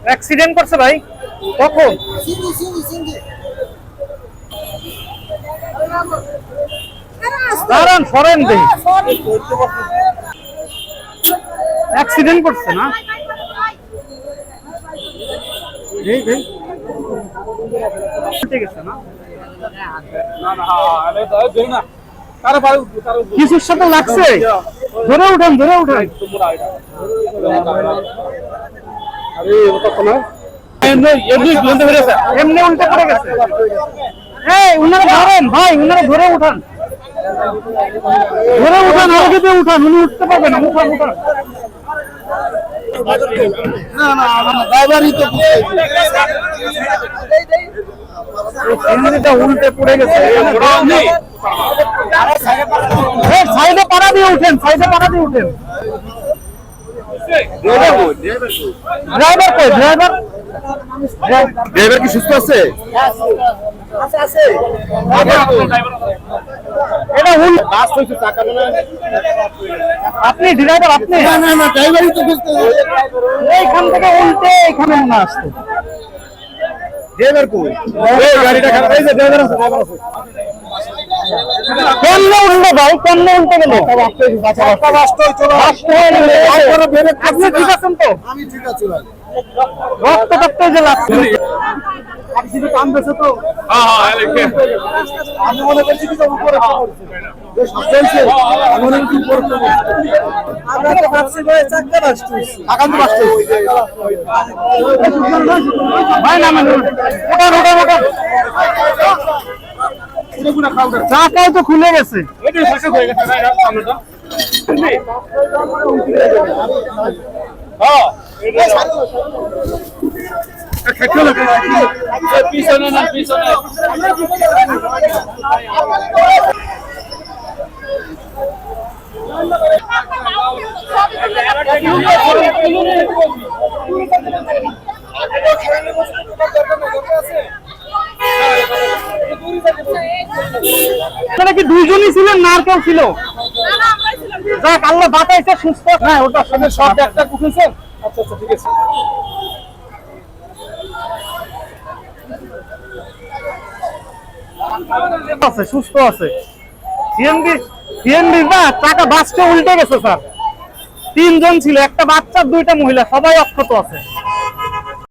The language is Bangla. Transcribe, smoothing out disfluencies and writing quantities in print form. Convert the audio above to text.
অ্যাক্সিডেন্ট করছে ভাই কখন? দাঁড়ান সরেন দেই অ্যাক্সিডেন্ট করছে না ঠিক আছে না কিছুর সাথে লাগছে ধরে উঠেন এমনি উল্টে পড়ে গেছে উনারা ধরেন ভাই উনারা ধরে উঠান আগে দিয়ে উঠান উনি উঠতে পারবেন না উঠান উল্টে পড়ে গেছে সাইডে পাড়া দিয়ে উঠেন ড্রাইভার কি সুস্থ আছে? আপনি ড্রাইভার আপনি ড্রাইভারই তো এইখান থেকে উল্টে এখানে না আসতো ড্রাইভার কই গাড়িটা খারাপ হয়েছে ড্রাইভার আছে কেমনে উল্টে ভাই কেমনে উল্টে গেল আপনি ঠিক আছেন তো? আমি ঠিক আছি ভাই রক্ত যে লাগছে আমি মনে করছি কি উপরে চাকাও তো খুলে গেছে পিছনে কি দুইজনই ছিলেন না আর কেউ ছিল? যাক আল্লাহ বাঁচাইছে সুস্থ না ওটার সাথে সব একটা উঠেছেন আচ্ছা ঠিক আছে সুস্থ আছে সিএনজি না টাকা বাসটা উল্টে গেছে স্যার তিনজন ছিল একটা বাচ্চা দুইটা মহিলা সবাই অক্ষত আছে